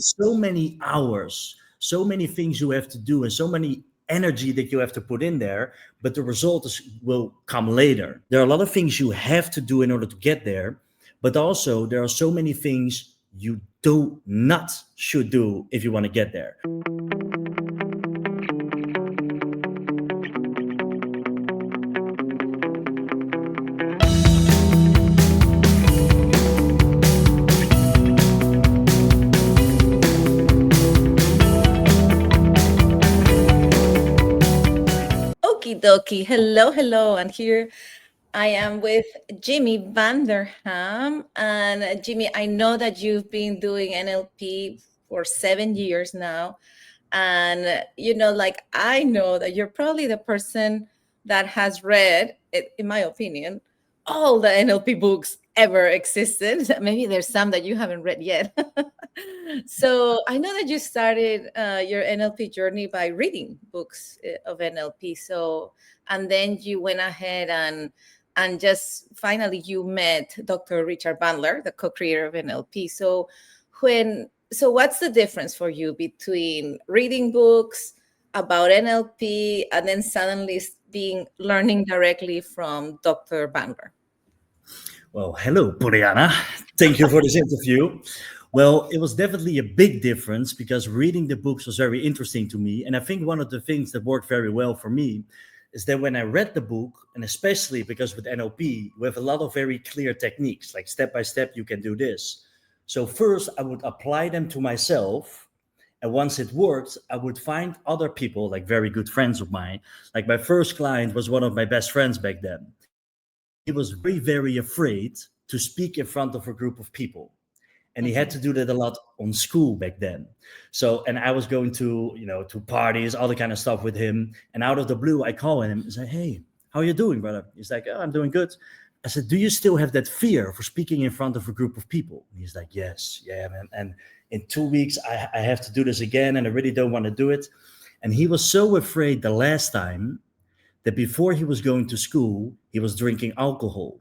it's so many hours, so many things you have to do, and so many energy that you have to put in there, but the result will come later. There are a lot of things you have to do in order to get there, but also there are so many things you do not should do if you want to get there. Okie dokie. Hello, hello. And here I am with Jimmy Vanderham. And Jimmy, I know that you've been doing NLP for 7 years now. And, like I know that you're probably the person that has read, in my opinion, all the NLP books ever existed. Maybe there's some that you haven't read yet. So I know that you started your NLP journey by reading books of NLP. So, and then you went ahead and just finally you met Dr. Richard Bandler, the co-creator of NLP. So what's the difference for you between reading books about NLP and then suddenly learning directly from Dr. Bandler? Well, hello, Pollyanna. Thank you for this interview. Well, it was definitely a big difference because reading the books was very interesting to me. And I think one of the things that worked very well for me is that when I read the book, and especially because with NLP, we have a lot of very clear techniques, like step by step, you can do this. So first, I would apply them to myself. And once it worked, I would find other people, like very good friends of mine. Like my first client was one of my best friends back then. He was very, very afraid to speak in front of a group of people. And he had to do that a lot on school back then. So, and I was going to, to parties, all the kind of stuff with him. And out of the blue, I call him and say, "Hey, how are you doing, brother?" He's like, "Oh, I'm doing good." I said, "Do you still have that fear for speaking in front of a group of people?" And he's like, "Yes, yeah, man. And in 2 weeks, I have to do this again. And I really don't want to do it." And he was so afraid the last time that before he was going to school, he was drinking alcohol.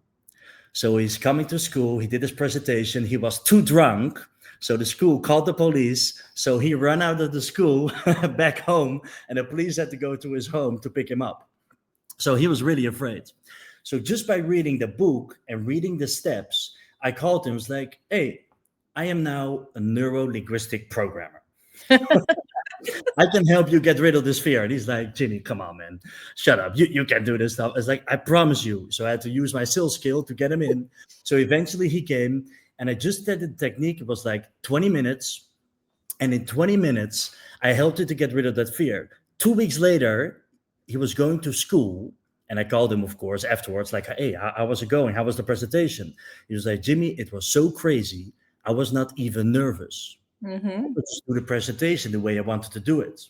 So he's coming to school, he did his presentation, he was too drunk. So the school called the police. So he ran out of the school back home, and the police had to go to his home to pick him up. So he was really afraid. So just by reading the book and reading the steps, I called him, was like, "Hey, I am now a Neuro Linguistic Programmer. I can help you get rid of this fear." And he's like, "Ginny, come on, man. Shut up. You can do this stuff." It's like, "I promise you." So I had to use my sales skill to get him in. So eventually he came, and I just did the technique. It was like 20 minutes. And in 20 minutes, I helped him to get rid of that fear. 2 weeks later, he was going to school. And I called him, of course, afterwards, like, "Hey, how was it going? How was the presentation?" He was like, "Jimmy, it was so crazy. I was not even nervous. Let's do the presentation the way I wanted to do it."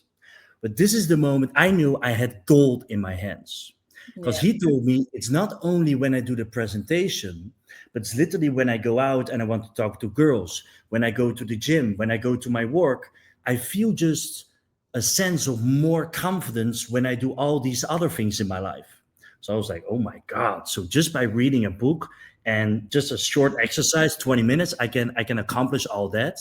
But this is the moment I knew I had gold in my hands, because he told me it's not only when I do the presentation, but it's literally when I go out and I want to talk to girls, when I go to the gym, when I go to my work, I feel just a sense of more confidence when I do all these other things in my life. So I was like, "Oh my God." So just by reading a book and just a short exercise, 20 minutes, I can accomplish all that.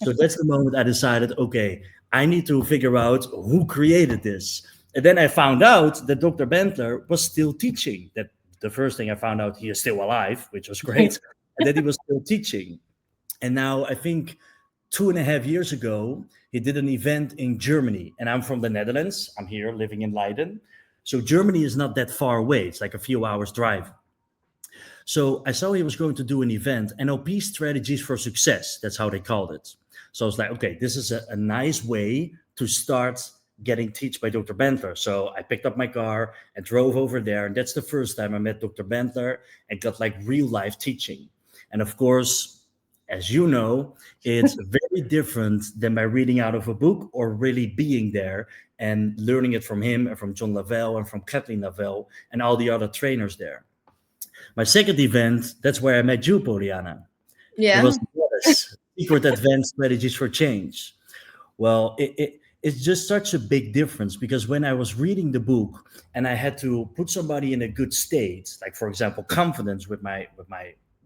So that's the moment I decided, okay, I need to figure out who created this. And then I found out that Dr. Bandler was still teaching. That the first thing I found out, he is still alive, which was great, and that he was still teaching. And now I think 2.5 years ago, he did an event in Germany. And I'm from the Netherlands. I'm here living in Leiden. So Germany is not that far away. It's like a few hours drive. So I saw he was going to do an event, NLP Strategies for Success. That's how they called it. So I was like, okay, this is a nice way to start getting taught by Dr. Bandler. So I picked up my car and drove over there. And that's the first time I met Dr. Bandler and got like real life teaching. And of course, as you know, it's very different than by reading out of a book or really being there and learning it from him and from John Lavelle and from Kathleen Lavelle and all the other trainers there. My second event, that's where I met you, Pollyanna. Yeah. It was Secret Advanced Strategies for Change. Well, it's just such a big difference, because when I was reading the book and I had to put somebody in a good state, like for example, confidence with my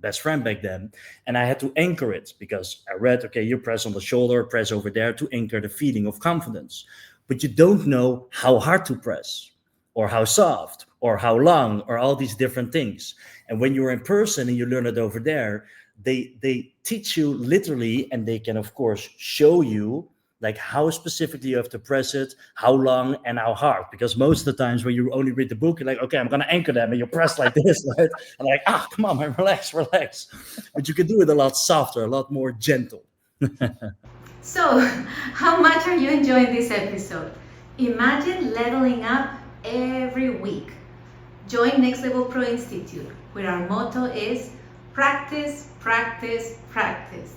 best friend back then. And I had to anchor it because I read, okay, you press on the shoulder, press over there to anchor the feeling of confidence. But you don't know how hard to press or how soft or how long or all these different things. And when you're in person and you learn it over there, they teach you literally, and they can, of course, show you like how specifically you have to press it, how long and how hard. Because most of the times when you only read the book, you're like, okay, I'm going to anchor them, and you press like this, right? And like, come on, man, relax. But you can do it a lot softer, a lot more gentle. So, how much are you enjoying this episode? Imagine leveling up every week. Join Next Level Pro Institute, where our motto is practice, practice, practice.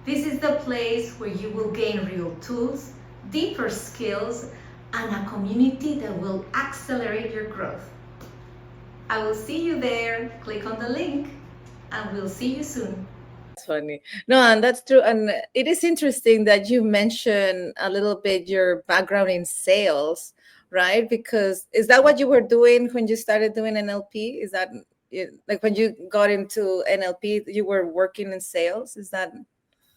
This is the place where you will gain real tools, deeper skills, and a community that will accelerate your growth. I will see you there. Click on the link, and we'll see you soon. That's funny. No, and that's true. And it is interesting that you mentioned a little bit your background in sales, right? Because is that what you were doing when you started doing NLP? Is that like when you got into NLP, you were working in sales? Is that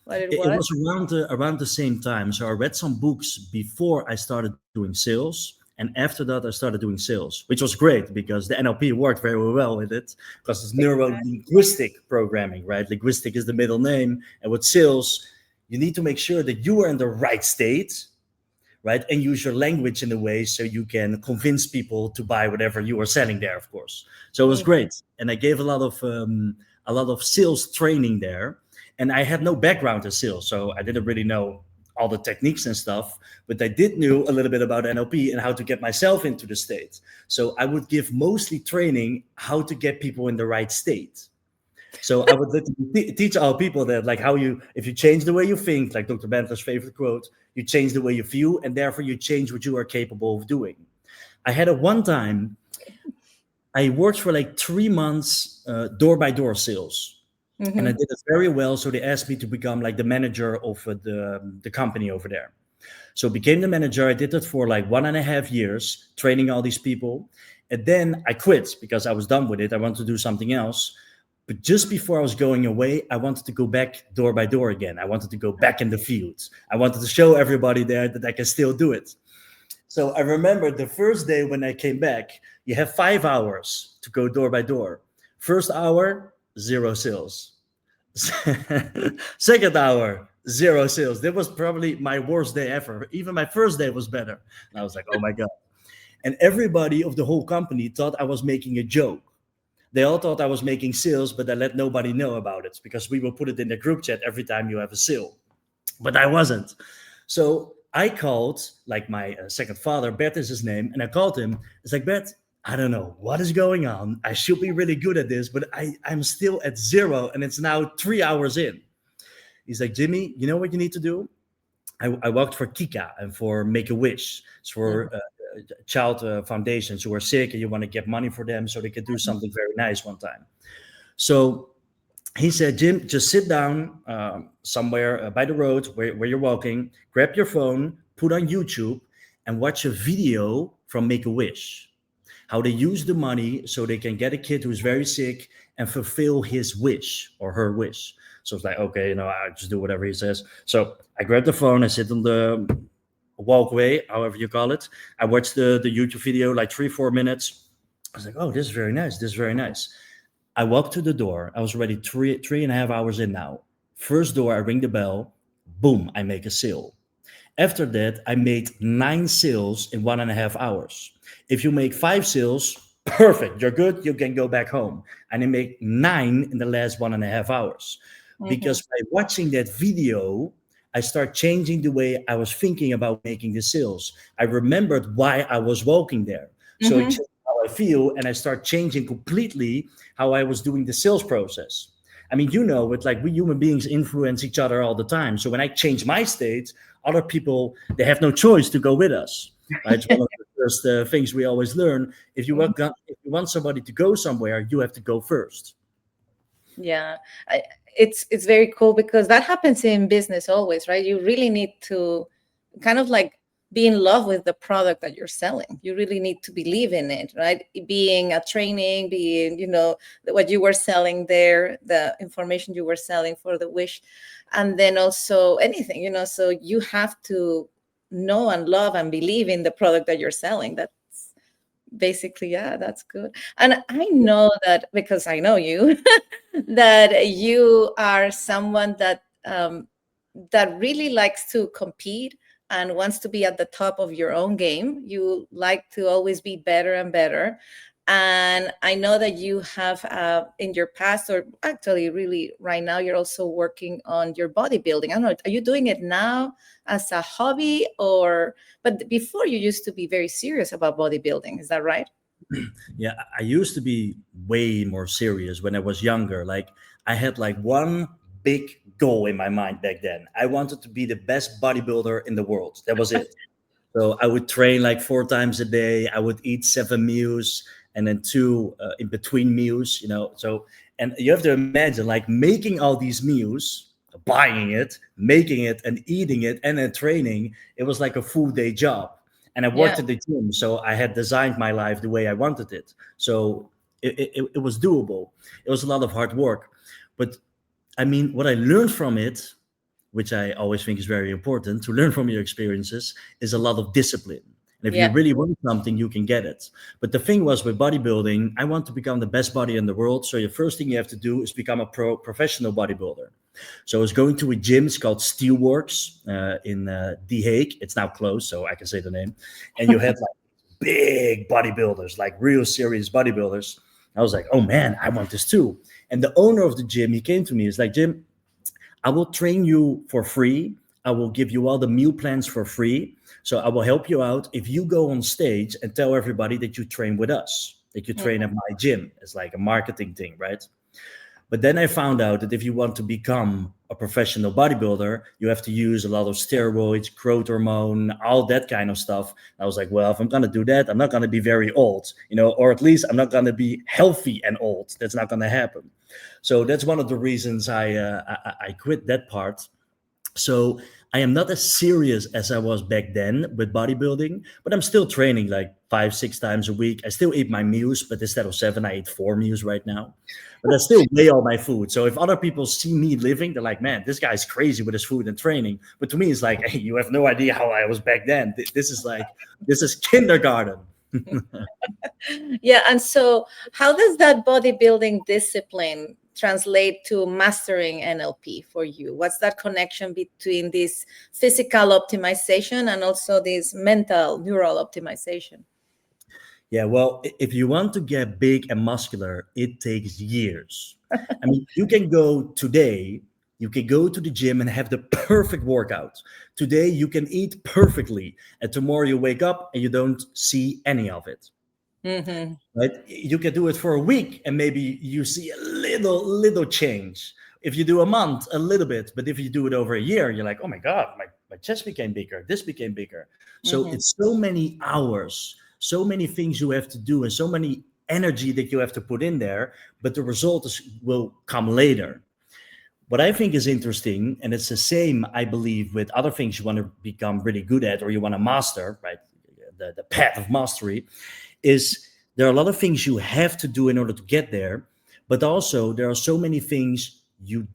what it was? It was around the same time. So I read some books before I started doing sales. And after that, I started doing sales, which was great because the NLP worked very well with it because it's Neuro Linguistic Programming, right? Linguistic is the middle name. And with sales, you need to make sure that you are in the right state, right? And use your language in a way so you can convince people to buy whatever you are selling there, of course. So it was great. And I gave a lot of sales training there. And I had no background in sales, so I didn't really know all the techniques and stuff, but I did know a little bit about NLP and how to get myself into the state. So I would give mostly training how to get people in the right state. So I would teach our people that, like, if you change the way you think, like Dr. Bandler's favorite quote, you change the way you feel, and therefore you change what you are capable of doing. I had one time, I worked for like 3 months door-by-door sales. Mm-hmm. And I did it very well. So they asked me to become like the manager of the company over there. So I became the manager. I did it for like 1.5 years, training all these people. And then I quit because I was done with it. I wanted to do something else. But just before I was going away, I wanted to go back door by door again. I wanted to go back in the fields. I wanted to show everybody there that I can still do it. So I remember the first day when I came back, you have 5 hours to go door by door. First hour, 0 sales. Second hour, 0 sales. That was probably my worst day ever. Even my first day was better. And I was like, oh my God. And everybody of the whole company thought I was making a joke. They all thought I was making sales, but I let nobody know about it because we will put it in the group chat every time you have a sale. But I wasn't. So I called, like my second father, Bert is his name, and I called him. It's like, Bert, I don't know what is going on. I should be really good at this, but I'm still at 0 and it's now 3 hours in. He's like, Jimmy, you know what you need to do? I worked for Kika and for Make-A-Wish. It's for child foundations who are sick and you want to get money for them so they can do something very nice one time. So he said, Jim, just sit down somewhere by the road where you're walking, grab your phone, put on YouTube and watch a video from Make-A-Wish. How they use the money so they can get a kid who's very sick and fulfill his wish or her wish. So it's like, okay, I just do whatever he says. So I grab the phone, I sit on the walkway, however you call it. I watched the YouTube video, like 3-4 minutes. I was like, oh, this is very nice. This is very nice. I walked to the door. I was already 3.5 hours in now. First door, I ring the bell. Boom, I make a sale. After that, I made 9 sales in 1.5 hours. If you make 5 sales, perfect, you're good, you can go back home. And I make 9 in the last 1.5 hours. Mm-hmm. Because by watching that video, I start changing the way I was thinking about making the sales. I remembered why I was walking there. So it changed how I feel, and I start changing completely how I was doing the sales process. I mean, it's like we human beings influence each other all the time. So when I change my state, other people, they have no choice to go with us. Right? It's one of the first things we always learn. If you want somebody to go somewhere, you have to go first. Yeah, it's very cool because that happens in business always, right? You really need to kind of like be in love with the product that you're selling. You really need to believe in it, right? Being a training, being, what you were selling there, the information you were selling for the wish, and then also anything, so you have to know and love and believe in the product that you're selling. That's basically, yeah, that's good. And I know that because I know you, that you are someone that that really likes to compete and wants to be at the top of your own game. You like to always be better and better. And I know that you have in your past, or actually really right now, you're also working on your bodybuilding. I don't know, are you doing it now as a hobby, but before you used to be very serious about bodybuilding, is that right? Yeah, I used to be way more serious when I was younger. Like I had like one big goal in my mind back then. I wanted to be the best bodybuilder in the world. That was it. So I would train like 4 times a day. I would eat 7 meals and then 2 in between meals, So, and you have to imagine like making all these meals, buying it, making it and eating it and then training. It was like a full day job. And I worked at the gym. So I had designed my life the way I wanted it. So it was doable. It was a lot of hard work. But I mean, what I learned from it, which I always think is very important to learn from your experiences, is a lot of discipline. And if you really want something, you can get it. But the thing was with bodybuilding, I want to become the best body in the world. So the first thing you have to do is become a professional bodybuilder. So I was going to a gym. It's called Steelworks in The Hague. It's now closed, so I can say the name. And you had like big bodybuilders, like real serious bodybuilders. I was like, oh man, I want this too. And the owner of the gym, he came to me. He's like, Jim, I will train you for free. I will give you all the meal plans for free. So I will help you out if you go on stage and tell everybody that you train with us, that you train at my gym. It's like a marketing thing, right? But then I found out that if you want to become a professional bodybuilder, you have to use a lot of steroids, growth hormone, all that kind of stuff. I was like, well, if I'm going to do that, I'm not going to be very old, or at least I'm not going to be healthy and old. That's not going to happen. So that's one of the reasons I quit that part. So I am not as serious as I was back then with bodybuilding, but I'm still training like 5-6 times a week. I still eat my meals, but instead of 7, I eat 4 meals right now. But I still weigh all my food. So if other people see me living, they're like, man, this guy's crazy with his food and training. But to me, it's like, hey, you have no idea how I was back then. This is kindergarten. Yeah. And so how does that bodybuilding discipline translate to mastering NLP for you? What's that connection between this physical optimization and also this mental neural optimization? Yeah, well, if you want to get big and muscular, it takes years. I mean, you can go today, you can go to the gym and have the perfect workout. Today, you can eat perfectly, and tomorrow you wake up and you don't see any of it. Mm-hmm. Right? You can do it for a week and maybe you see a little change. If you do a month, a little bit, but if you do it over a year, you're like, oh my God, my chest became bigger, this became bigger. So it's so many hours, so many things you have to do and so many energy that you have to put in there, but the result will come later. What I think is interesting, and it's the same, I believe, with other things you want to become really good at or you want to master, right? The path of mastery is there are a lot of things you have to do in order to get there, but also there are so many things you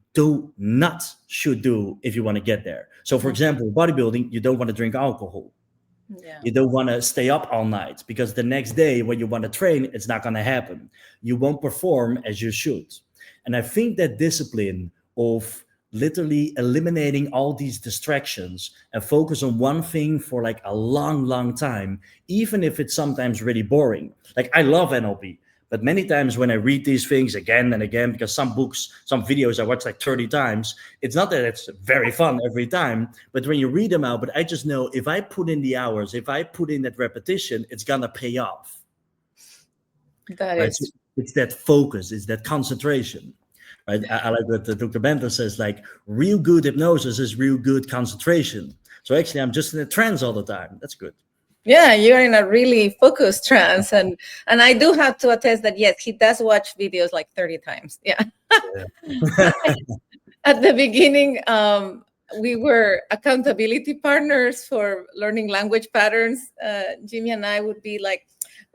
should do if you want to get there. So for example, bodybuilding, you don't want to drink alcohol. Yeah. You don't want to stay up all night because the next day when you want to train, it's not going to happen. You won't perform as you should. And I think that discipline of literally eliminating all these distractions and focus on one thing for like a long time, even if it's sometimes really boring. Like I love NLP, but many times when I read these things again and again, because some books, some videos I watch like 30 times, it's not that it's very fun every time, but when you read them out, but I just know if I put in the hours, if I put in that repetition, it's gonna pay off. That is. So it's that focus, it's that concentration. Right? I like what Dr. Bandler says, like real good hypnosis is real good concentration. So actually I'm just in a trance all the time. That's good. Yeah, you're in a really focused trance. And I do have to attest that, yes, he does watch videos like 30 times. Yeah. At the beginning, we were accountability partners for learning language patterns. Jimmy and I would be like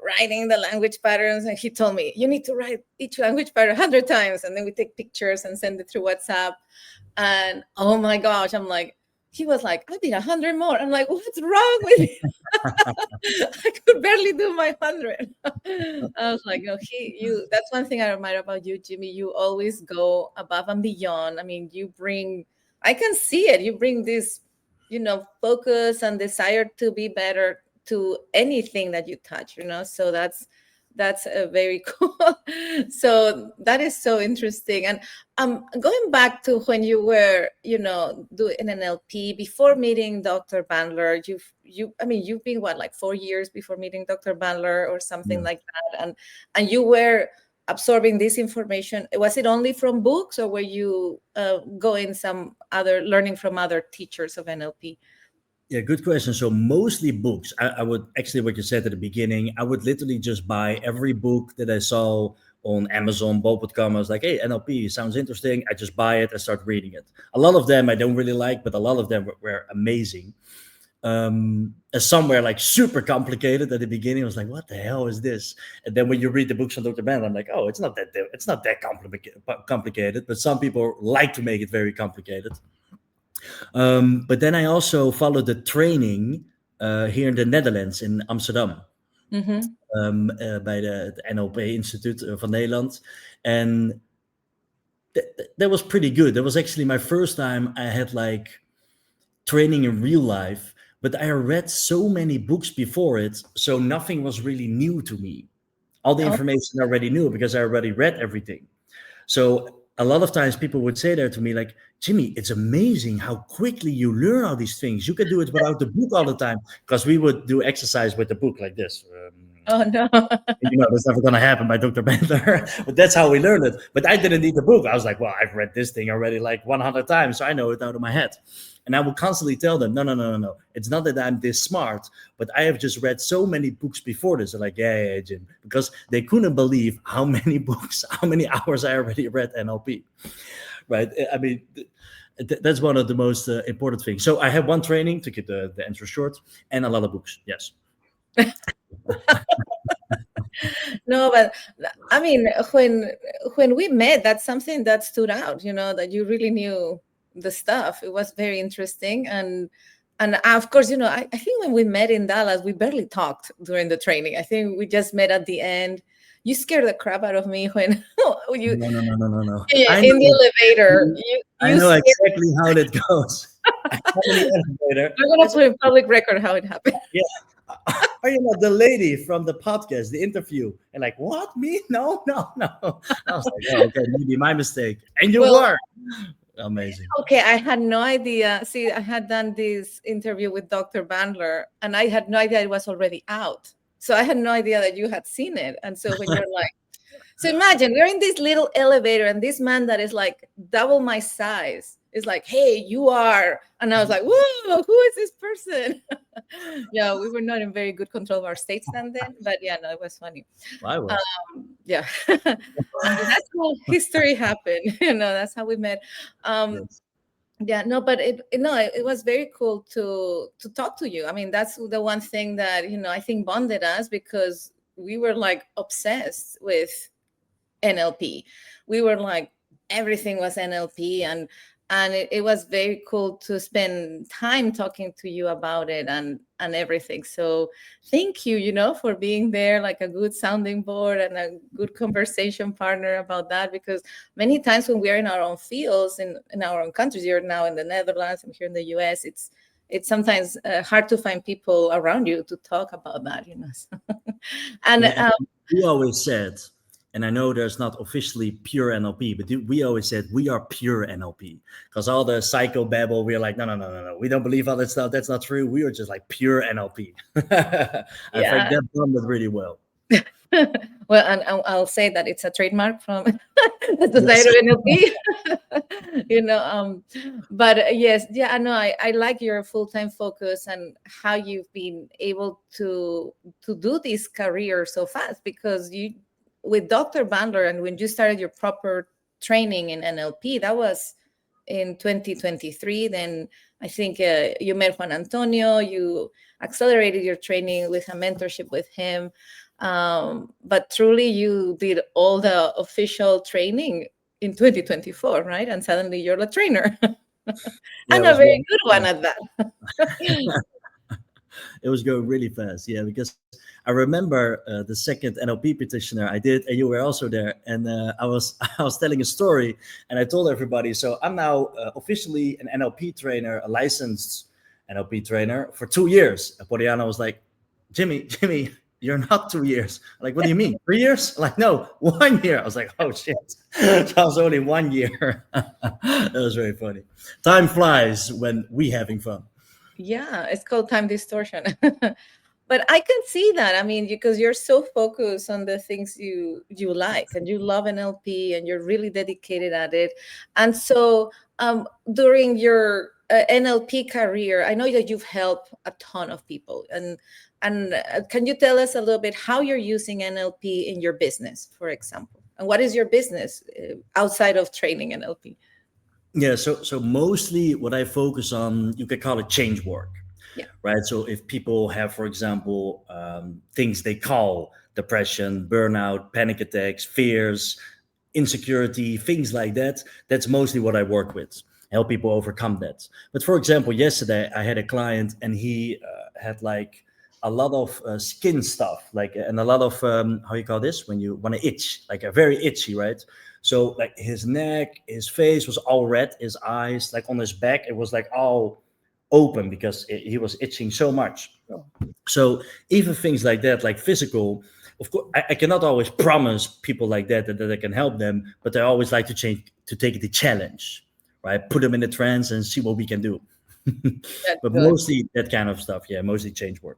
writing the language patterns, and he told me, you need to write each language pattern 100 times, and then we take pictures and send it through WhatsApp. And oh my gosh, I'm like, he was like, I did 100 more. I'm like, what's wrong with you? I could barely do my 100. I was like, no, that's one thing I admire about you, Jimmy. You always go above and beyond. I mean, I can see it. You bring this, focus and desire to be better to anything that you touch, so that's very cool. So that is so interesting. And going back to when you were doing NLP before meeting Dr. Bandler, you've been like 4 years before meeting Dr. Bandler or something like that, and you were absorbing this information. Was it only from books, or were you learning from other teachers of NLP? Yeah, good question. So mostly books. I would actually, what you said at the beginning, I would literally just buy every book that I saw on Amazon, Bootcamp. I was like, hey, NLP sounds interesting. I just buy it and start reading it. A lot of them I don't really like, but a lot of them were amazing. Some were like super complicated at the beginning. I was like, what the hell is this? And then when you read the books on Dr. Ben, I'm like, oh, it's not that complicated. But some people like to make it very complicated. But then I also followed the training here in the Netherlands, in Amsterdam, by the NLP Institute van Nederland. And that was pretty good. That was actually my first time I had like training in real life, but I read so many books before it, so nothing was really new to me. All the information I already knew because I already read everything. So a lot of times people would say there to me like, Jimmy, it's amazing how quickly you learn all these things. You can do it without the book all the time, because we would do exercise with the book like this. Oh no. That's never going to happen by Dr. Bandler. But that's how we learned it. But I didn't need the book. I was like, well, I've read this thing already like 100 times, so I know it out of my head. And I would constantly tell them, no. It's not that I'm this smart, but I have just read so many books before this. They're like, yeah, Jim. Because they couldn't believe how many books, how many hours I already read NLP. Right? I mean, that's one of the most important things. So I have one training, to keep the answer short, and a lot of books. Yes. No, but I mean, when we met, that's something that stood out, that you really knew the stuff. It was very interesting. And of course, I think when we met in Dallas, we barely talked during the training. I think we just met at the end. You scared the crap out of me when you No. In the elevator. I know exactly how that goes. I'm gonna put in public record how it happened. Yeah. Are you not the lady from the podcast, the interview? And like, what? Me? No. I was like, oh, okay, maybe my mistake. And you were. Amazing. Okay, I had no idea. See, I had done this interview with Dr. Bandler, and I had no idea it was already out. So I had no idea that you had seen it. And so when you're like, so imagine we're in this little elevator, and this man that is like double my size is like, hey, you are. And I was like, whoa, who is this person? Yeah, we were not in very good control of our states then, but yeah, no, it was funny. I was. Yeah. That's how history happened. That's how we met. Yes. Yeah, no, but it was very cool to talk to you. I mean, that's the one thing that, I think bonded us, because we were like obsessed with NLP. We were like, everything was NLP, and it was very cool to spend time talking to you about it and everything. So thank you, for being there, like a good sounding board and a good conversation partner about that, because many times when we're in our own fields, in our own countries, you're now in the Netherlands, I'm here in the US, it's sometimes hard to find people around you to talk about that, And we always said, and I know there's not officially pure NLP, but we always said we are pure NLP, because all the psychobabble, we're like, no. We don't believe all that stuff. That's not true. We are just like pure NLP. I think that bonded really well. Well, and I'll say that it's a trademark from the Society of NLP. But yes, yeah, I know. I like your full-time focus and how you've been able to do this career so fast, because with Dr. Bandler, and when you started your proper training in NLP, that was in 2023. Then I think you met Juan Antonio, you accelerated your training with a mentorship with him. But truly you did all the official training in 2024, right? And suddenly you're a trainer. Yeah, And it a was very going, good one at that. it was going really fast. Yeah, because I remember the second NLP practitioner I did, and you were also there. And I was I was telling a story, and I told everybody. So I'm now officially an NLP trainer, a licensed NLP trainer for 2 years. And Pollyanna was like, Jimmy, you're not 2 years. I'm like, what do you mean? 3 years? Like, no, 1 year. I was like, oh shit. So I was only 1 year. That was very funny. Time flies when we having fun. Yeah, it's called time distortion. But I can see that. I mean, because you're so focused on the things you like, and you love NLP, and you're really dedicated at it. And so during your NLP career, I know that you've helped a ton of people. And can you tell us a little bit how you're using NLP in your business, for example? And what is your business outside of training NLP? Yeah, so mostly what I focus on, you could call it change work, Yeah. right? So if people have, for example, things they call depression, burnout, panic attacks, fears, insecurity, things like that, that's mostly what I work with, help people overcome that. But for example, yesterday I had a client, and he had like a lot of skin stuff, like, and a lot of how you call this when you want to itch, like a very itchy, right? So like his neck, his face was all red, his eyes, like on his back, it was like all open because he was itching so much. So even things like that, like physical, of course, I cannot always promise people like that I can help them, but I always like to take the challenge, right? Put them in a trance and see what we can do. But Good. mostly that kind of stuff. Yeah, mostly change work.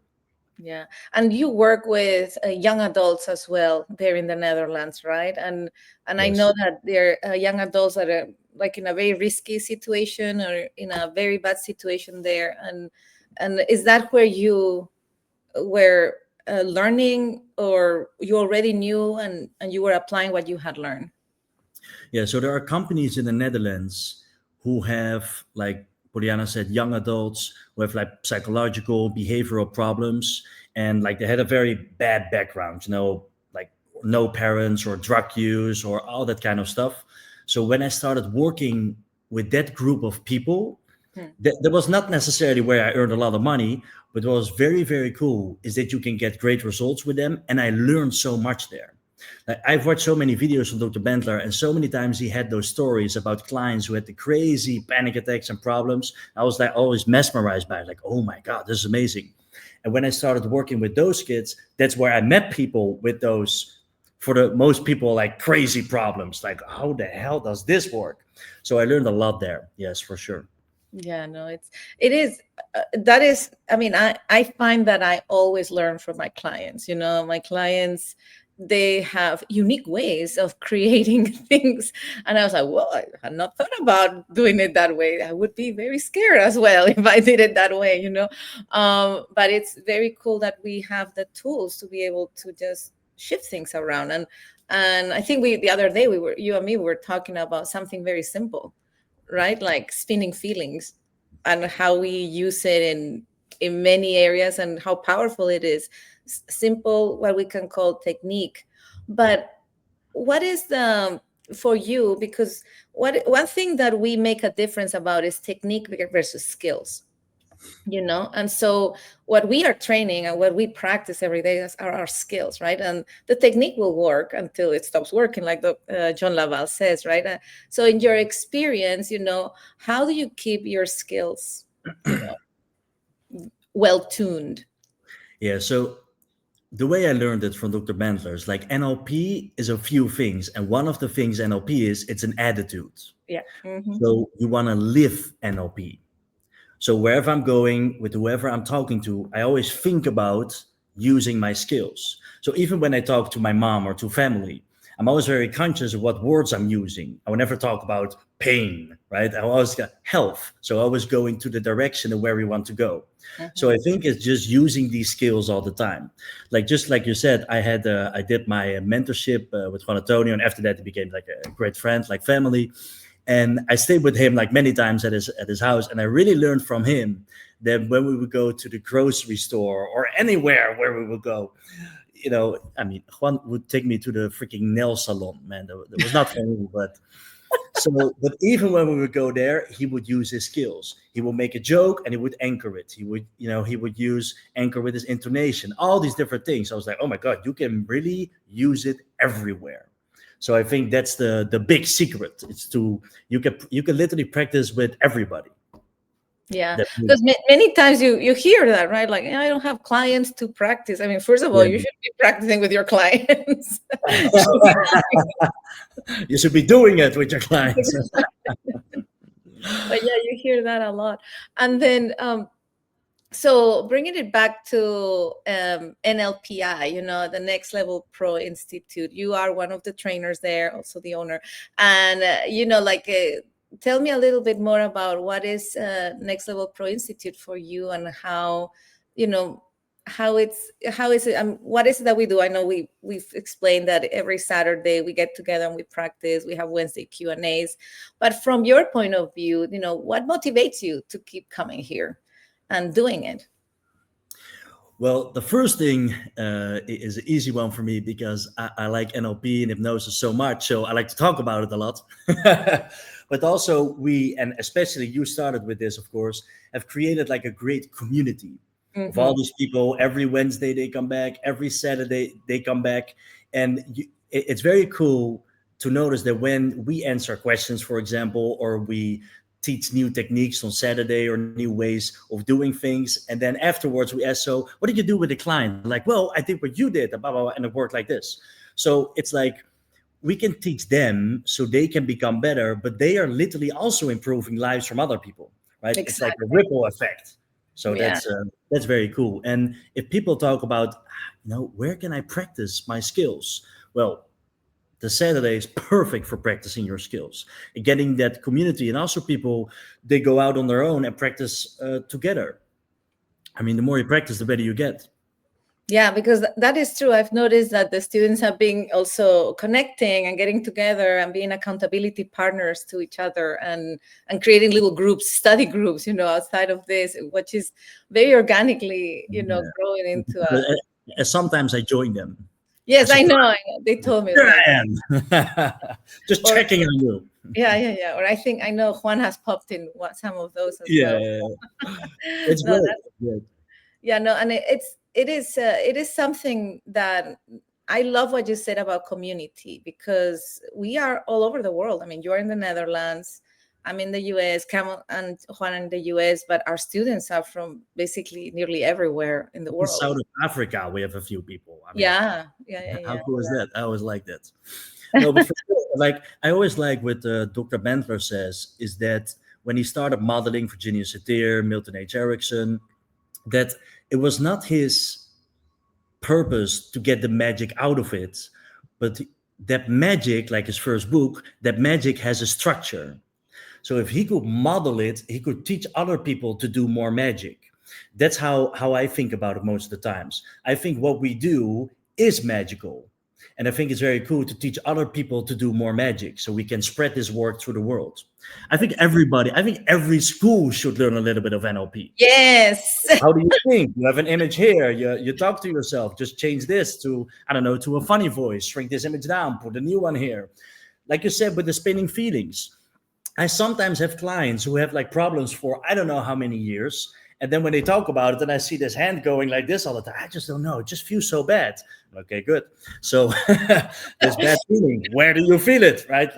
Yeah. And you work with young adults as well there in the Netherlands, right? And I Yes. know that they're young adults that are like in a very risky situation or in a very bad situation there. And is that where you were learning, or you already knew and you were applying what you had learned? Yeah, so there are companies in the Netherlands who have, like Pollyanna said, young adults who have like psychological, behavioral problems, and like they had a very bad background, like no parents or drug use or all that kind of stuff. So when I started working with that group of people, that was not necessarily where I earned a lot of money, but what was very, very cool is that you can get great results with them. And I learned so much there. Like I've watched so many videos from Dr. Bandler, and so many times he had those stories about clients who had the crazy panic attacks and problems. I was like always mesmerized by it, like, oh my God, this is amazing. And when I started working with those kids, that's where I met people with those, for the most people, like crazy problems. Like, how the hell does this work? So I learned a lot there. Yes, for sure. Yeah, no, it is that is, I mean, I find that I always learn from my clients. My clients, they have unique ways of creating things, and I was like, well, I had not thought about doing it that way. I would be very scared as well if I did it that way. But it's very cool that we have the tools to be able to just shift things around. And I think the other day you and me were talking about something very simple, right? Like spinning feelings, and how we use it in many areas, and how powerful it is. Simple, what we can call technique. But what is for you, because one thing that we make a difference about is technique versus skills. And so what we are training and what we practice every day are our skills, right? And the technique will work until it stops working, like John Laval says, right? So in your experience, how do you keep your skills well tuned? Yeah, so the way I learned it from Dr. Bandler is like NLP is a few things. And one of the things NLP is, it's an attitude. Yeah. Mm-hmm. So you want to live NLP. So wherever I'm going, with whoever I'm talking to, I always think about using my skills. So even when I talk to my mom or to family, I'm always very conscious of what words I'm using. I will never talk about pain, right? I always got health. So I always go into the direction of where we want to go. Mm-hmm. So I think it's just using these skills all the time. Like, just like you said, I did my mentorship with Juan Antonio, and after that it became like a great friend, like family. And I stayed with him like many times at his house, and I really learned from him that when we would go to the grocery store or anywhere where we would go, I mean, Juan would take me to the freaking nail salon, man. That was not for me, but even when we would go there, he would use his skills. He would make a joke and he would anchor it. He would use anchor with his intonation, all these different things. I was like, oh my God, you can really use it everywhere. So I think that's the big secret. It's you can literally practice with everybody. Yeah, because many times you hear that, right? Like, I don't have clients to practice. I mean, first of all, you should be practicing with your clients. You should be doing it with your clients. But yeah, you hear that a lot. And then, so bringing it back to NLPI, the Next Level Pro Institute, you are one of the trainers there, also the owner. And, tell me a little bit more about what is Next Level Pro Institute for you, and how is it, what is it that we do? I know we've explained that every Saturday we get together and we practice. We have Wednesday Q&As. But from your point of view, what motivates you to keep coming here and doing it? Well, the first thing is an easy one for me, because I like NLP and hypnosis so much. So I like to talk about it a lot. But also and especially you started with this, of course, have created like a great community of all these people. Every Wednesday they come back. Every Saturday they come back. And it's very cool to notice that when we answer questions, for example, or we teach new techniques on Saturday or new ways of doing things, and then afterwards we ask, so what did you do with the client? Like, well, I did what you did, blah, blah, blah, and it worked like this. So it's like we can teach them so they can become better, but they are literally also improving lives from other people, right? Exactly. It's like a ripple effect. So that's very cool. And if people talk about, where can I practice my skills? Well, the Saturday is perfect for practicing your skills and getting that community. And also people, they go out on their own and practice together. I mean, the more you practice, the better you get. Yeah, because that is true. I've noticed that the students have been also connecting and getting together and being accountability partners to each other, and creating little groups, study groups, outside of this, which is very organically, growing into sometimes I join them. Yes, I know. They told me. Here I am. Just checking on you. Yeah. Or I know Juan has popped in some of those as well. Yeah. It's good. Yeah, no, and it is something that I love what you said about community, because we are all over the world. I mean, you're in the Netherlands, I'm in the US, Camel and Juan in the US, but our students are from basically nearly everywhere in the world. In South Africa, we have a few people. I mean, yeah. How cool is that? I always like that. No, but for sure, I always like what Dr. Bandler says, is that when he started modeling Virginia Satir, Milton H. Erickson, that it was not his purpose to get the magic out of it, but that magic, like his first book, that magic has a structure. So if he could model it, he could teach other people to do more magic. That's how I think about it most of the times. I think what we do is magical. And I think it's very cool to teach other people to do more magic, so we can spread this work through the world. I think every school should learn a little bit of NLP. Yes. How do you think? You have an image here. You talk to yourself. Just change this to, to a funny voice. Shrink this image down. Put a new one here. Like you said, with the spinning feelings. I sometimes have clients who have problems for I don't know how many years. And then when they talk about it, then I see this hand going like this all the time. I just don't know. It just feels so bad. Okay, good. So this bad feeling, where do you feel it, right?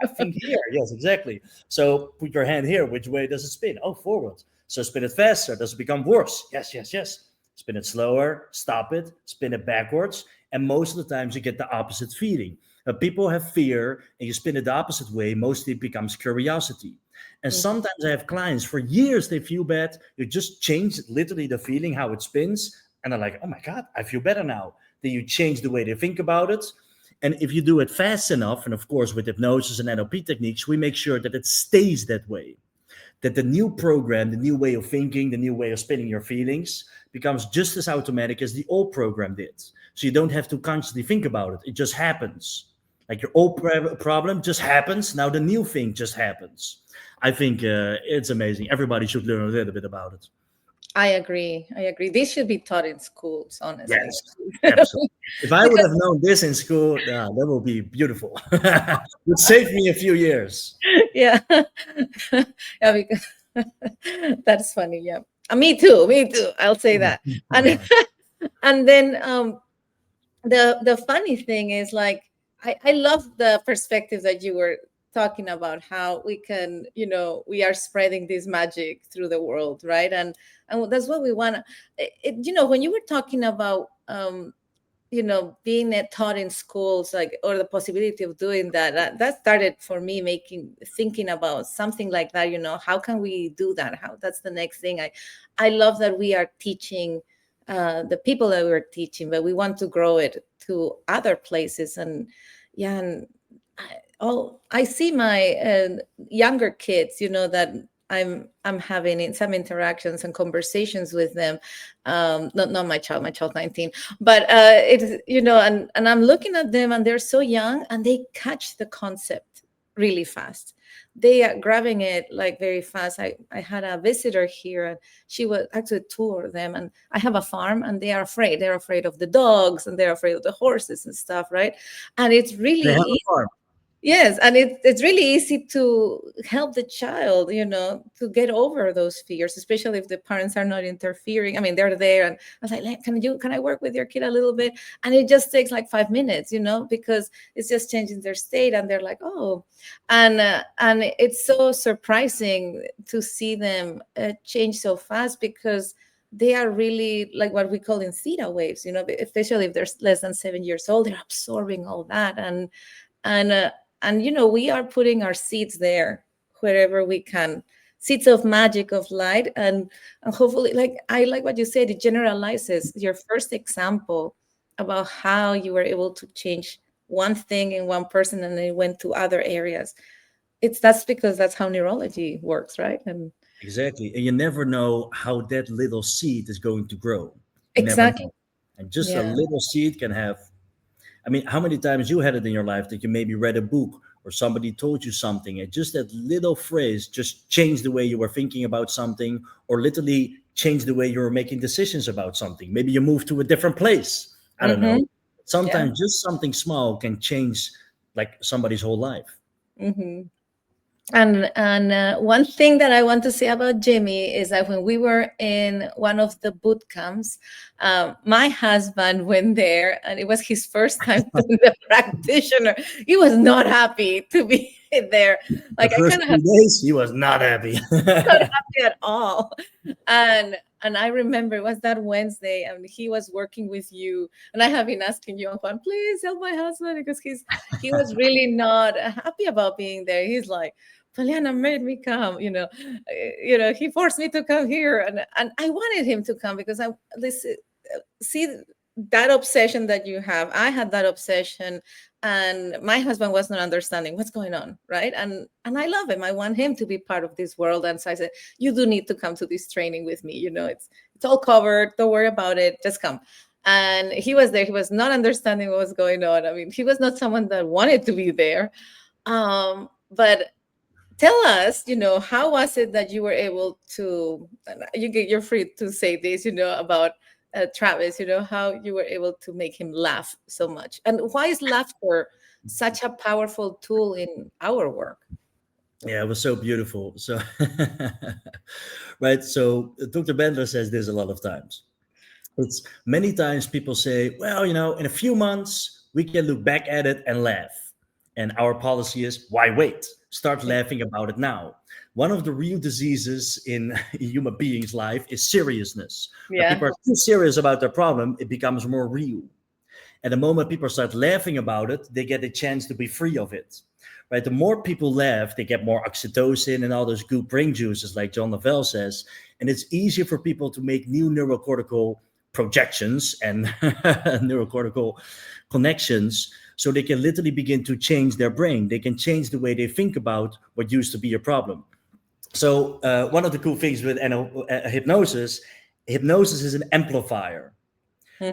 I think here. Yes, exactly. So put your hand here. Which way does it spin? Oh, forward. So spin it faster. Does it become worse? Yes. Spin it slower. Stop it. Spin it backwards. And most of the times you get the opposite feeling. People have fear, and you spin it the opposite way. Mostly it becomes curiosity. And sometimes I have clients for years, they feel bad. You just change literally the feeling, how it spins. And they're like, oh my God, I feel better now. Then you change the way they think about it. And if you do it fast enough, and of course with hypnosis and NLP techniques, we make sure that it stays that way. That the new program, the new way of thinking, the new way of spinning your feelings becomes just as automatic as the old program did. So you don't have to constantly think about it. It just happens. Like your old problem just happens. Now the new thing just happens. I think it's amazing. Everybody should learn a little bit about it. I agree. This should be taught in schools, honestly. Yes, absolutely. If I would have known this in school, that will be beautiful. It would save me a few years. Yeah. Yeah, because that's funny. Yeah. Me too. I'll say that. And and then the funny thing is, like, I love the perspective that you were talking about, how we can, we are spreading this magic through the world, right? And that's what we want. When you were talking about being taught in schools, like, or the possibility of doing that started for me thinking about something like that. How can we do that? How that's the next thing. I love that we are teaching the people that we're teaching, but we want to grow it to other places. And yeah, and I see my younger kids, that I'm having some interactions and conversations with them. Not my child's 19, but it's, and I'm looking at them, and they're so young, and they catch the concept really fast. They are grabbing it like very fast. I had a visitor here, and she was actually two of them, and I have a farm, and they are afraid. They're afraid of the dogs, and they're afraid of the horses and stuff, right? And it's really They have a farm. Yes, and it's really easy to help the child, to get over those fears, especially if the parents are not interfering. I mean, they're there, and I was like, can I work with your kid a little bit? And it just takes like 5 minutes, because it's just changing their state, and they're like, oh, and it's so surprising to see them change so fast, because they are really like what we call in theta waves, especially if they're less than 7 years old. They're absorbing all that, and we are putting our seeds there wherever we can, seeds of magic, of light, and hopefully, like, I like what you said, it generalizes. Your first example about how you were able to change one thing in one person, and then it went to other areas. That's because that's how neurology works, right? And exactly, and you never know how that little seed is going to grow. Exactly. And just a little seed can have. I mean, how many times you had it in your life that you maybe read a book or somebody told you something, and just that little phrase just changed the way you were thinking about something, or literally changed the way you were making decisions about something. Maybe you moved to a different place. I don't know. Sometimes just something small can change like somebody's whole life. Mm-hmm. And one thing that I want to say about Jimmy is that when we were in one of the boot camps, my husband went there, and it was his first time doing the practitioner. He was not happy to be there. Like, the first 2 days, he was not happy. Not happy at all. And I remember it was that Wednesday, and he was working with you, and I have been asking you, Juan, please help my husband, because he was really not happy about being there. He's like, Pollyanna made me come, he forced me to come here, and I wanted him to come because see that obsession that you have. I had that obsession, and my husband was not understanding what's going on, right? And I love him. I want him to be part of this world. And so I said, you do need to come to this training with me. It's all covered. Don't worry about it. Just come. And he was there. He was not understanding what was going on. I mean, he was not someone that wanted to be there. But tell us, how was it that you were able to, you're free to say this, about Travis, how you were able to make him laugh so much. And why is laughter such a powerful tool in our work? Yeah, it was so beautiful. So, right. So Dr. Bandler says this a lot of times. It's many times people say, well, in a few months, we can look back at it and laugh. And our policy is, why wait? Start laughing about it now. One of the real diseases in a human being's life is seriousness. When people are too serious about their problem, it becomes more real. And the moment people start laughing about it, they get a chance to be free of it. Right? The more people laugh, they get more oxytocin and all those good brain juices, like John Lavelle says. And it's easier for people to make new neurocortical projections and neurocortical connections, so they can literally begin to change their brain. They can change the way they think about what used to be a problem. So one of the cool things with hypnosis is an amplifier.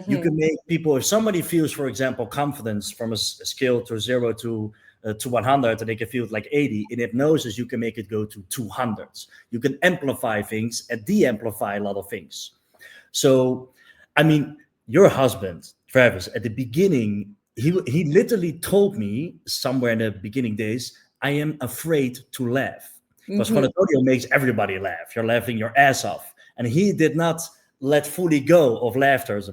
You Mhm. can make people, if somebody feels, for example, confidence from a scale to 0 to 100, and they can feel like 80. In hypnosis, you can make it go to 200s. You can amplify things and de-amplify a lot of things. So, I mean, your husband, Travis, at the beginning, he literally told me somewhere in the beginning days, I am afraid to laugh. Because Juan Mhm. Antonio makes everybody laugh. You're laughing your ass off. And he did not let fully go of laughter, so,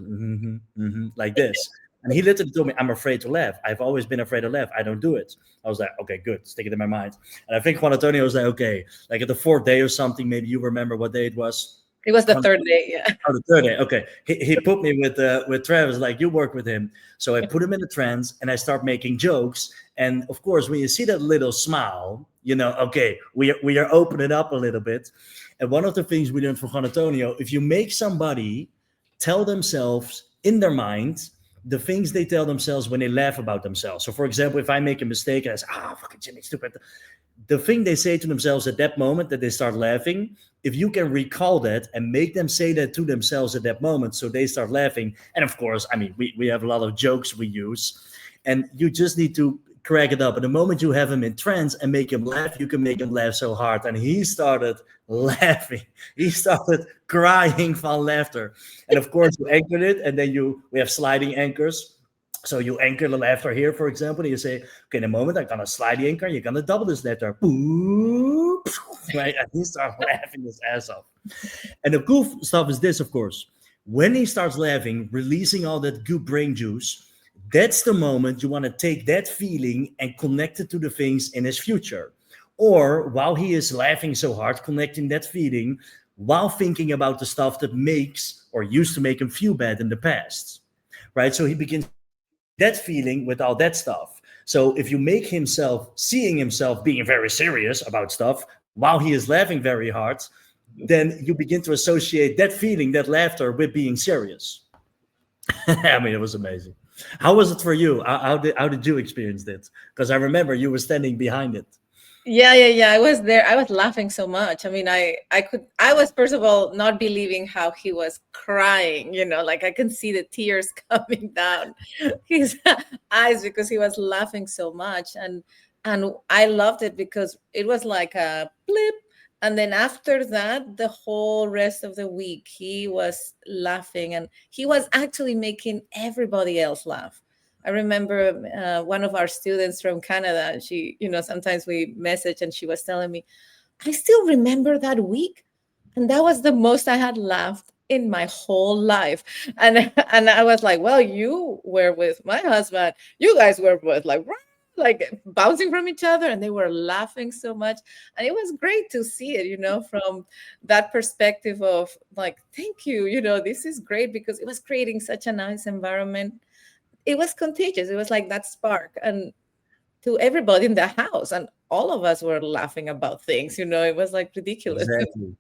like this. And he literally told me, I'm afraid to laugh. I've always been afraid to laugh. I don't do it. I was like, okay, good. Stick it in my mind. And I think Juan Antonio was like, okay, like at the fourth day or something, maybe you remember what day it was. It was the third day. Yeah. Oh, the third day. Okay. He put me with Travis, like you work with him. So I put him in a trance and I start making jokes. And of course, when you see that little smile, you know, okay, we are opening up a little bit. And one of the things we learned from Juan Antonio, if you make somebody tell themselves in their mind the things they tell themselves when they laugh about themselves. So for example, if I make a mistake and I say, fucking Jimmy, stupid. The thing they say to themselves at that moment that they start laughing, if you can recall that and make them say that to themselves at that moment, so they start laughing. And of course, I mean, we have a lot of jokes we use, and you just need to crack it up. And the moment you have him in trance and make him laugh, you can make him laugh so hard. And he started laughing. He started crying from laughter. And of course, you anchored it, and then we have sliding anchors. So you anchor the laughter here, for example, and you say, okay, in a moment, I'm going to slide the anchor, you're going to double this laughter. Boop, right? And he starts laughing his ass off. And the cool stuff is this, of course. When he starts laughing, releasing all that good brain juice, that's the moment you want to take that feeling and connect it to the things in his future. Or while he is laughing so hard, connecting that feeling while thinking about the stuff that makes or used to make him feel bad in the past. Right? So he begins that feeling with all that stuff. So if you make himself seeing himself being very serious about stuff while he is laughing very hard, then you begin to associate that feeling, that laughter, with being serious. I mean, it was amazing. How was it for you? How did you experience it? Because I remember you were standing behind it. Yeah. I was there. I was laughing so much. I mean, I was first of all not believing how he was crying, like I can see the tears coming down his eyes because he was laughing so much. And I loved it because it was like a blip. And then after that, the whole rest of the week, he was laughing and he was actually making everybody else laugh. I remember one of our students from Canada, she, sometimes we message and she was telling me, I still remember that week. And that was the most I had laughed in my whole life. And I was like, well, you were with my husband. You guys were both like bouncing from each other and they were laughing so much. And it was great to see it, from that perspective of like, thank you, this is great because it was creating such a nice environment. It was contagious. It was like that spark, and to everybody in the house, and all of us were laughing about things. It was like ridiculous. Exactly.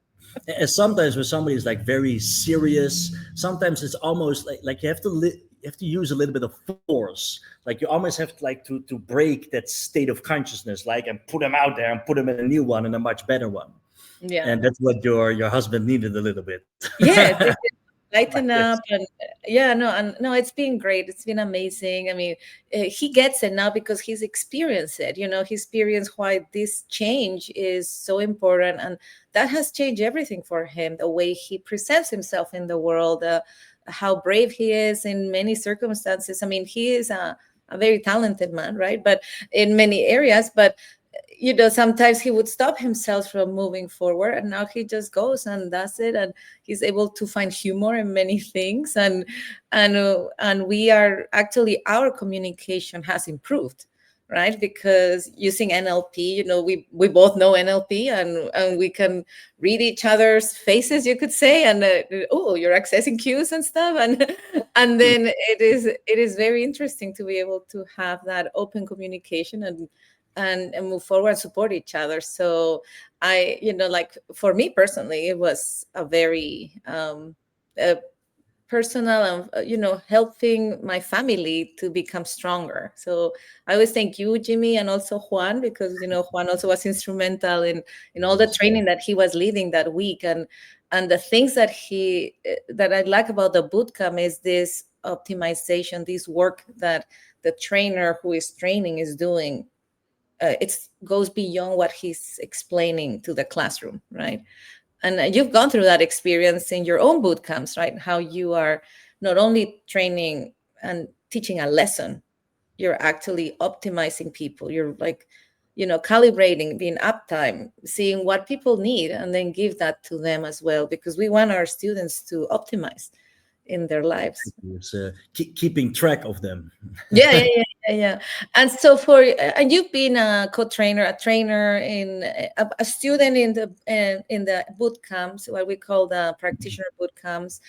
And sometimes when somebody is like very serious, sometimes it's almost like you have to you have to use a little bit of force. Like you almost have to to break that state of consciousness, like, and put them out there and put them in a new one and a much better one. Yeah. And that's what your husband needed a little bit. Yes, it did Like lighten this. up. And yeah, no, it's been great. It's been amazing. I mean, he gets it now because he's experienced it. He experienced why this change is so important, and that has changed everything for him. The way he presents himself in the world, how brave he is in many circumstances. I mean, he is a very talented man, right? But in many areas, but sometimes he would stop himself from moving forward, and now he just goes and does it, and he's able to find humor in many things, and we are actually, our communication has improved, right? Because using NLP, we both know NLP, and we can read each other's faces, you could say, and oh, you're accessing cues and stuff, and then it is very interesting to be able to have that open communication and move forward and support each other. So I, like for me personally, it was a very personal and, helping my family to become stronger. So I always thank you, Jimmy, and also Juan, because, Juan also was instrumental in all the training that he was leading that week. And the things that I like about the bootcamp is this optimization, this work that the trainer who is training is doing, it goes beyond what he's explaining to the classroom, right? And you've gone through that experience in your own boot camps, right? How you are not only training and teaching a lesson, you're actually optimizing people. You're like, calibrating, being uptime, seeing what people need, and then give that to them as well, because we want our students to optimize in their lives. It's keeping track of them. Yeah. And so and you've been a co-trainer, a trainer, a student in the boot camps, what we call the practitioner boot camps,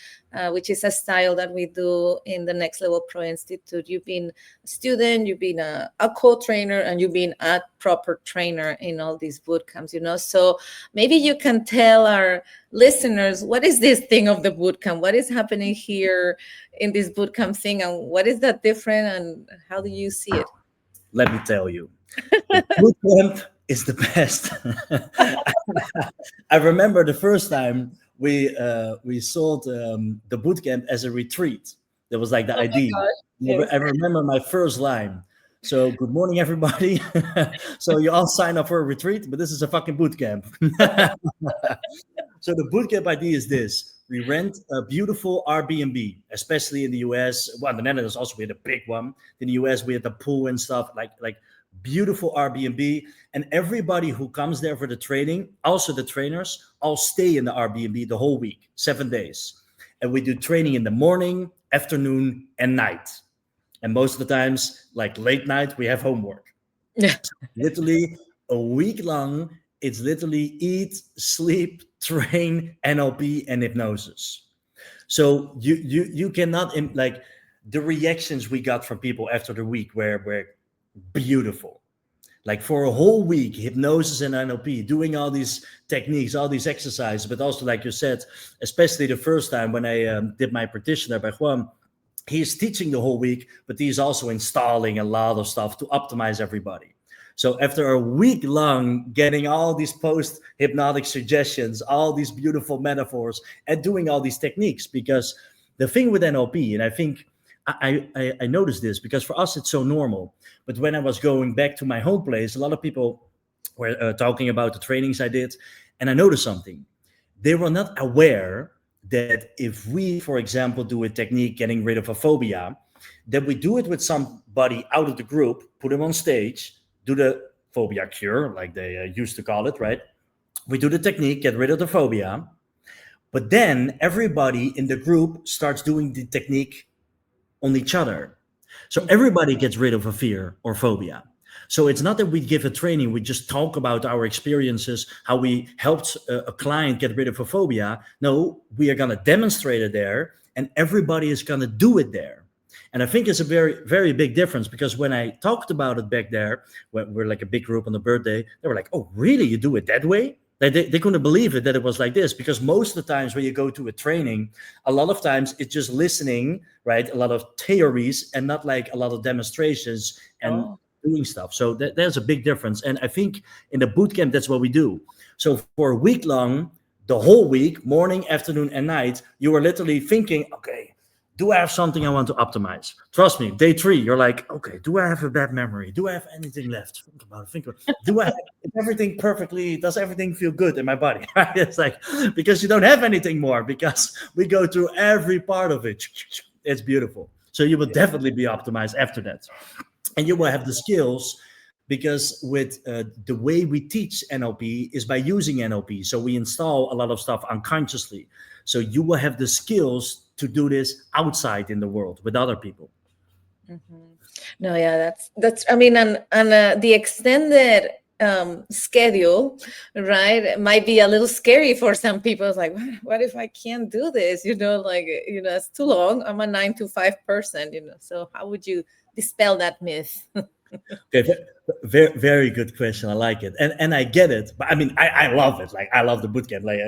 which is a style that we do in the Next Level Pro Institute. You've been a student, you've been a co-trainer, and you've been a proper trainer in all these boot camps. So maybe you can tell our listeners, what is this thing of the boot camp? What is happening here in this boot camp thing, and what is that different, and how do you see it? Let me tell you, boot camp is the best. I remember the first time we sold the boot camp as a retreat. That was like the idea. Yes. I remember my first line. So, good morning, everybody. So you all sign up for a retreat, but this is a fucking boot camp. So the bootcamp idea is this. We rent a beautiful Airbnb, especially in the US. Well, in the Netherlands also we had a big one. In the US, we had the pool and stuff, like beautiful Airbnb. And everybody who comes there for the training, also the trainers, all stay in the Airbnb the whole week, 7 days. And we do training in the morning, afternoon, and night. And most of the times, like late night, we have homework. Yeah. So literally a week long. It's literally eat, sleep, train, NLP, and hypnosis. So you cannot, like, the reactions we got from people after the week were beautiful. Like for a whole week, hypnosis and NLP, doing all these techniques, all these exercises, but also, like you said, especially the first time when I did my practitioner by Juan, he's teaching the whole week, but he's also installing a lot of stuff to optimize everybody. So after a week long getting all these post-hypnotic suggestions, all these beautiful metaphors, and doing all these techniques, because the thing with NLP, and I think I noticed this because for us it's so normal, but when I was going back to my home place, a lot of people were talking about the trainings I did, and I noticed something. They were not aware that if we, for example, do a technique getting rid of a phobia, that we do it with somebody out of the group, put them on stage, do the phobia cure, like they used to call it, right? We do the technique, get rid of the phobia, but then everybody in the group starts doing the technique on each other. So everybody gets rid of a fear or phobia. So it's not that we give a training, we just talk about our experiences, how we helped a client get rid of a phobia. No, we are going to demonstrate it there, and everybody is going to do it there. And I think it's a very, very big difference, because when I talked about it back there, when we're like a big group on the birthday, they were like, oh, really? You do it that way? They couldn't believe it that it was like this, because most of the times when you go to a training, a lot of times it's just listening, right? A lot of theories and not like a lot of demonstrations and doing stuff. So there's a big difference. And I think in the bootcamp, that's what we do. So for a week long, the whole week, morning, afternoon, and night, you are literally thinking, okay, do I have something I want to optimize? Trust me, day 3, you're like, okay, do I have a bad memory? Do I have anything left? Think about it. Do I have everything perfectly? Does everything feel good in my body? It's like, because you don't have anything more, because we go through every part of it. It's beautiful. So you will definitely be optimized after that. And you will have the skills, because with the way we teach NLP is by using NLP. So we install a lot of stuff unconsciously. So you will have the skills to do this outside in the world with other people. Mm-hmm. No, yeah, that's. I mean, and the extended schedule, right, it might be a little scary for some people. It's like, what if I can't do this? It's too long. I'm a 9-to-5 person. So how would you dispel that myth? Okay, very, very good question. I like it, and I get it. But I mean, I love it. Like, I love the bootcamp. Like,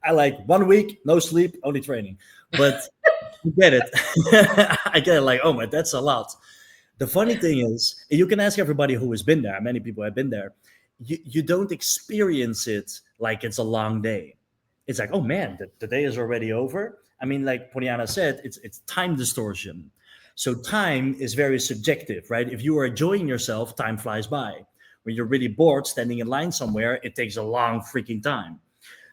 I like 1 week, no sleep, only training. But you get it. I get it. Like, oh man, that's a lot. The funny thing is, you can ask everybody who has been there. Many people have been there. You don't experience it like it's a long day. it's like, oh man, the day is already over. I mean, like Pollyanna said, it's time distortion. So time is very subjective, right? If you are enjoying yourself, time flies by. When you're really bored, standing in line somewhere, it takes a long freaking time.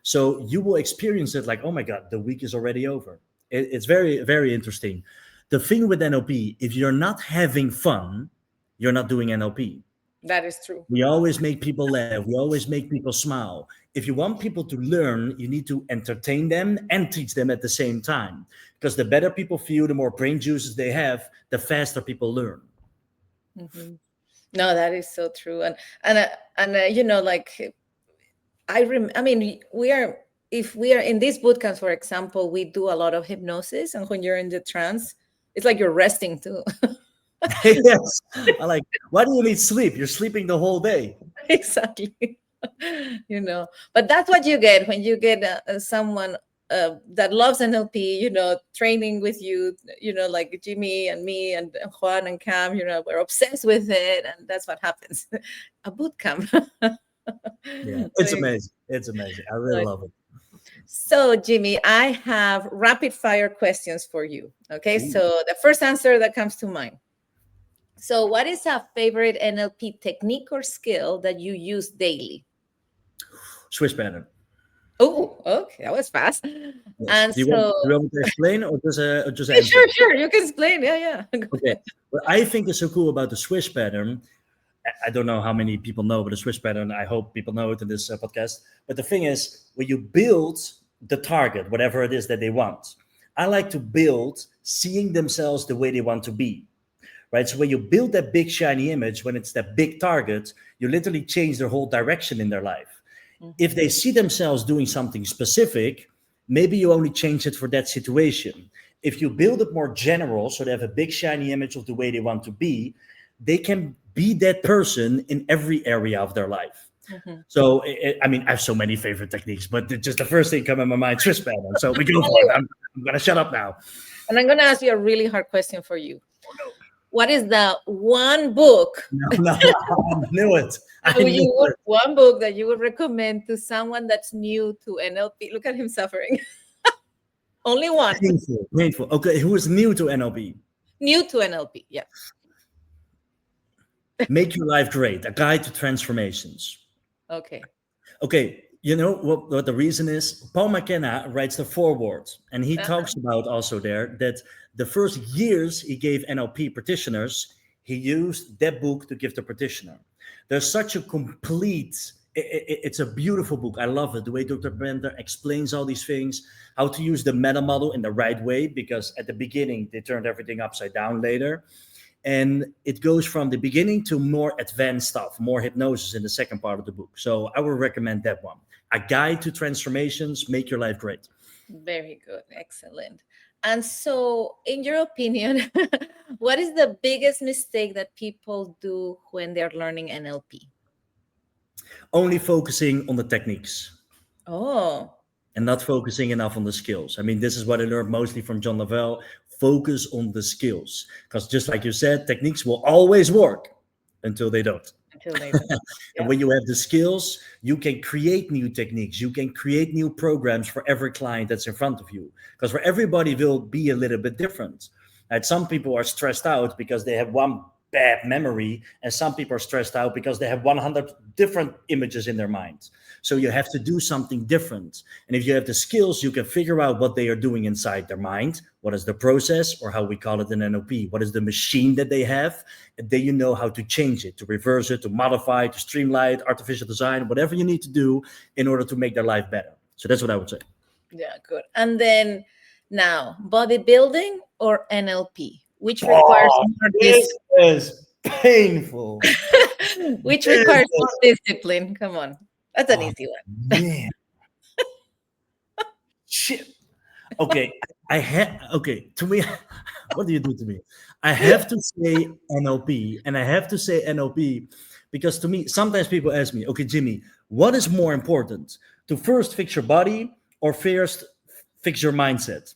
So you will experience it like, oh my God, the week is already over. It's very, very interesting. The thing with NLP, if you're not having fun, you're not doing NLP. That is true. We always make people laugh. We always make people smile. If you want people to learn, you need to entertain them and teach them at the same time. Because the better people feel, the more brain juices they have, the faster people learn. Mm-hmm. No, that is so true. And you know, like I mean, if we are in these bootcamps, for example, we do a lot of hypnosis, and when you're in the trance, it's like you're resting too. Yes, I like. Why do you need sleep? You're sleeping the whole day. Exactly. You know, but that's what you get when you get someone that loves NLP, you know, training with you, you know, like Jimmy and me and Juan and Cam, you know, we're obsessed with it, and that's what happens. A boot camp. Yeah, it's amazing. It's amazing. I really love it. So, Jimmy, I have rapid fire questions for you. Okay, Ooh. So the first answer that comes to mind. So, what is a favorite NLP technique or skill that you use daily? Swiss pattern. Oh, okay, that was fast. Yes. And do you want me to explain or just yeah, answer? sure, you can explain. Yeah. Okay. What I think is so cool about the Swiss pattern, I don't know how many people know about the Swiss pattern. I hope people know it in this podcast. But the thing is, when you build the target, whatever it is that they want, I like to build seeing themselves the way they want to be. Right. So when you build that big shiny image, when it's that big target, you literally change their whole direction in their life. Mm-hmm. If they see themselves doing something specific, maybe you only change it for that situation. If you build it more general, so they have a big shiny image of the way they want to be, they can be that person in every area of their life. Mm-hmm. So, I mean, I have so many favorite techniques, but just the first thing come in my mind, Swiss pattern. So we go for it. I'm going to shut up now. And I'm going to ask you a really hard question for you. Oh, no. What is the one book? No, I knew it. One book that you would recommend to someone that's new to NLP? Look at him suffering. Only one. Painful. Okay, who is new to NLP? New to NLP, yeah. Make Your Life Great, a guide to transformations. Okay. You know what the reason is? Paul McKenna writes the foreword, and he talks about also there that the first years he gave NLP practitioners, he used that book to give the practitioner. There's such a complete, it's a beautiful book. I love it. The way Dr. Bandler explains all these things, how to use the meta model in the right way, because at the beginning, they turned everything upside down later. And it goes from the beginning to more advanced stuff, more hypnosis in the second part of the book. So I would recommend that one. A Guide to Transformations, Make Your Life Great. Very good. Excellent. And so, in your opinion, what is the biggest mistake that people do when they're learning NLP? Only focusing on the techniques. Oh. And not focusing enough on the skills. I mean, this is what I learned mostly from John Lavelle. Focus on the skills. Because just like you said, techniques will always work until they don't. And when you have the skills, you can create new techniques. You can create new programs for every client that's in front of you. Because for everybody will be a little bit different. And some people are stressed out because they have one bad memory, and some people are stressed out because they have 100 different images in their mind. So you have to do something different. And if you have the skills, you can figure out what they are doing inside their mind. What is the process, or how we call it in NLP? What is the machine that they have? And then you know how to change it, to reverse it, to modify it, to streamline it, artificial design, whatever you need to do in order to make their life better. So that's what I would say. Yeah, good. And then now, bodybuilding or NLP? Which requires more this is painful. Which requires more discipline. Come on. That's an easy one. Man. Shit. Okay. To me, what do you do to me? I have to say NLP, and I have to say NLP because to me, sometimes people ask me, okay, Jimmy, what is more important? To first fix your body or first fix your mindset?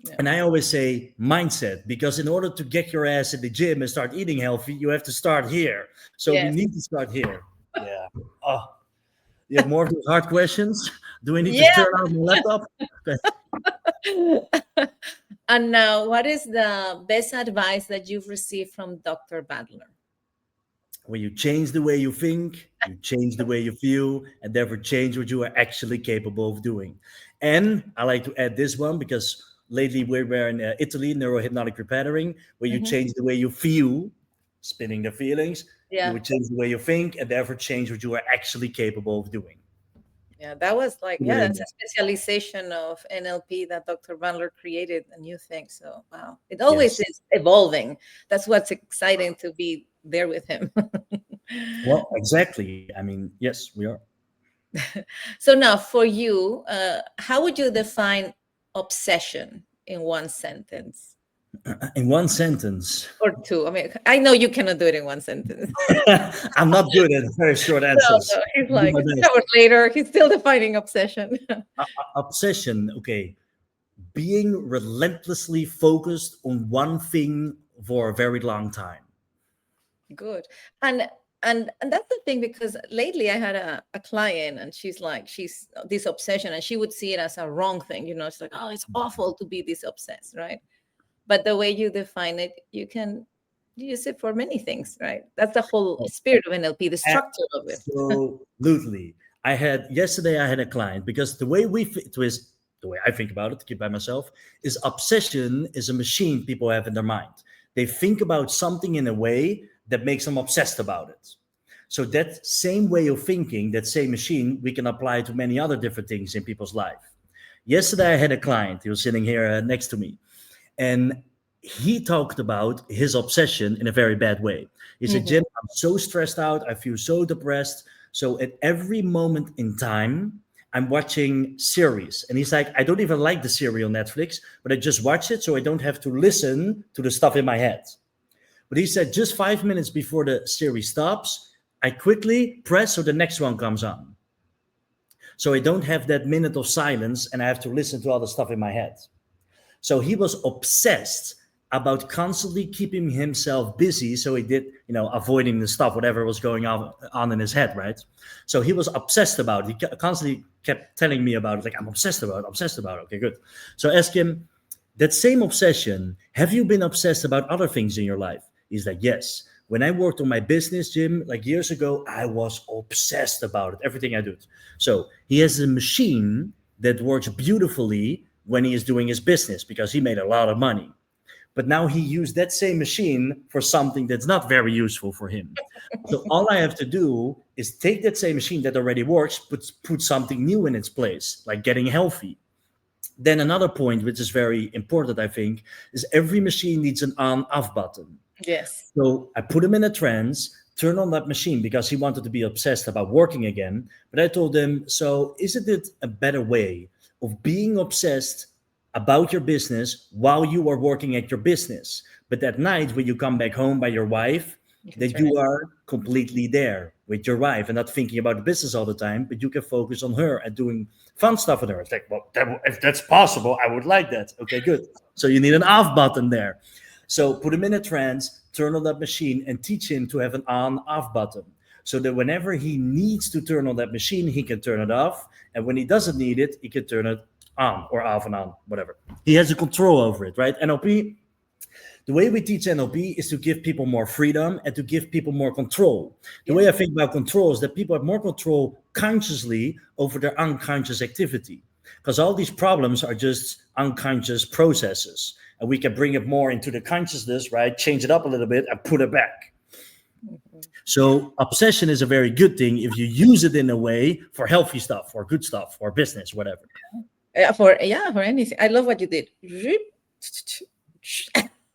Yeah. And I always say mindset, because in order to get your ass in the gym and start eating healthy, you have to start here. So you need to start here. Yeah. Oh, you have more of those hard questions? Do I need to Yeah. turn on my laptop? And now, what is the best advice that you've received from Dr. Bandler? When you change the way you think, you change the way you feel, and therefore change what you are actually capable of doing. And I like to add this one because lately we were in Italy, Neuro Hypnotic Programming, where you change the way you feel, spinning the feelings, you would change the way you think, and therefore change what you are actually capable of doing. Yeah, that was like, Yeah, that's a specialization of NLP that Dr. Bandler created a new thing. So, wow, it always is evolving. That's what's exciting to be there with him. Well, exactly. I mean, yes, we are. So now for you, how would you define obsession in one sentence? In one sentence. Or two. I mean, I know you cannot do it in one sentence. I'm not good at very short answers. No, he's like, hours later, he's still defining obsession. Obsession, okay. Being relentlessly focused on one thing for a very long time. Good. And that's the thing, because lately I had a client, and she's this obsession, and she would see it as a wrong thing. It's like, oh, it's awful to be this obsessed, right? But the way you define it, you can use it for many things, right? That's the whole spirit of NLP, the structure of it. Absolutely. Yesterday I had a client, because the way I think about it, to keep by myself, is obsession is a machine people have in their mind. They think about something in a way that makes them obsessed about it. So that same way of thinking, that same machine, we can apply to many other different things in people's life. Yesterday I had a client, he was sitting here next to me, and he talked about his obsession in a very bad way. He said, Jim, I'm so stressed out. I feel so depressed. So at every moment in time, I'm watching series. And he's like, I don't even like the series on Netflix, but I just watch it so I don't have to listen to the stuff in my head. But he said, just 5 minutes before the series stops, I quickly press so the next one comes on. So I don't have that minute of silence and I have to listen to all the stuff in my head. So he was obsessed about constantly keeping himself busy. So he did, avoiding the stuff, whatever was going on in his head, right? So he was obsessed about it. He constantly kept telling me about it. Like, I'm obsessed about it. Okay, good. So I asked him, that same obsession, have you been obsessed about other things in your life? He's like, yes. When I worked on my business, Jim, like years ago, I was obsessed about it, everything I did. So he has a machine that works beautifully when he is doing his business, because he made a lot of money. But now he used that same machine for something that's not very useful for him. So all I have to do is take that same machine that already works, put something new in its place, like getting healthy. Then another point, which is very important, I think, is every machine needs an on-off button. Yes. So I put him in a trance, turn on that machine, because he wanted to be obsessed about working again. But I told him, so isn't it a better way of being obsessed about your business while you are working at your business, but at night when you come back home by your wife, that you are completely there with your wife and not thinking about the business all the time, but you can focus on her and doing fun stuff with her. It's like, well, if that's possible, I would like that. Okay, good. So you need an off button there. So put him in a trance, turn on that machine, and teach him to have an on-off button, so that whenever he needs to turn on that machine, he can turn it off. And when he doesn't need it, he can turn it on or off and on, whatever. He has a control over it, right? NLP, the way we teach NLP is to give people more freedom and to give people more control. The way I think about control is that people have more control consciously over their unconscious activity, because all these problems are just unconscious processes. And we can bring it more into the consciousness, right? Change it up a little bit and put it back. So obsession is a very good thing if you use it in a way for healthy stuff, or good stuff, or business, whatever. For anything. I love what you did. But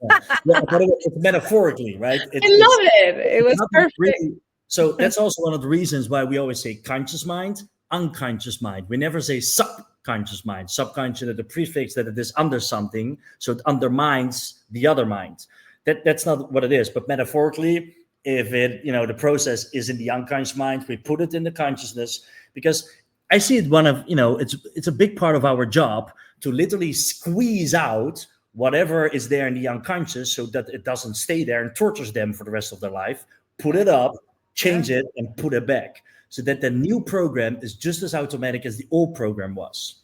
it's metaphorically, right? I love it. It was perfect. Really, so that's also one of the reasons why we always say conscious mind, unconscious mind. We never say subconscious mind. Subconscious is the prefix that it is under something, so it undermines the other mind. That's not what it is. But metaphorically, if it, the process is in the unconscious mind, we put it in the consciousness, because I see it it's a big part of our job to literally squeeze out whatever is there in the unconscious so that it doesn't stay there and tortures them for the rest of their life. Put it up, change it, and put it back. so that the new program is just as automatic as the old program was.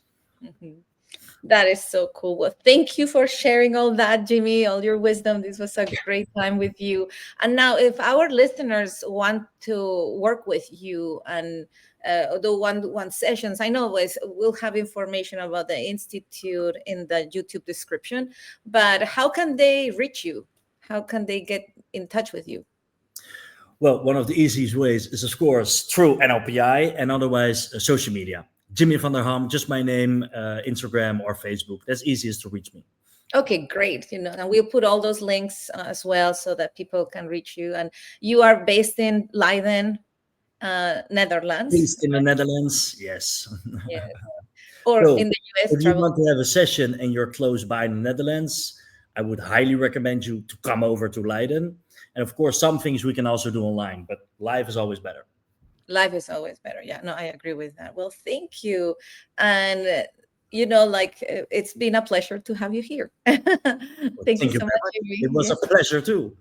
Mhm. That is so cool. Well, thank you for sharing all that, Jimmy, all your wisdom. This was a great time with you. And now, if our listeners want to work with you and do one sessions, I know we'll have information about the institute in the YouTube description. But how can they reach you? How can they get in touch with you? Well, one of the easiest ways is, of course, through NLPI, and otherwise social media. Jimmy van der Ham, just my name, Instagram or Facebook. That's easiest to reach me. Okay, great. And we'll put all those links as well so that people can reach you. And you are based in Leiden, Netherlands. Based in the Netherlands, yes. Yes. Or So, in the US. if you want to have a session and you're close by in the Netherlands, I would highly recommend you to come over to Leiden. And of course, some things we can also do online, but live is always better. Life is always better. Yeah, no, I agree with that. Well, thank you. And, it's been a pleasure to have you here. Thank you so much, Jimmy. It was a pleasure too.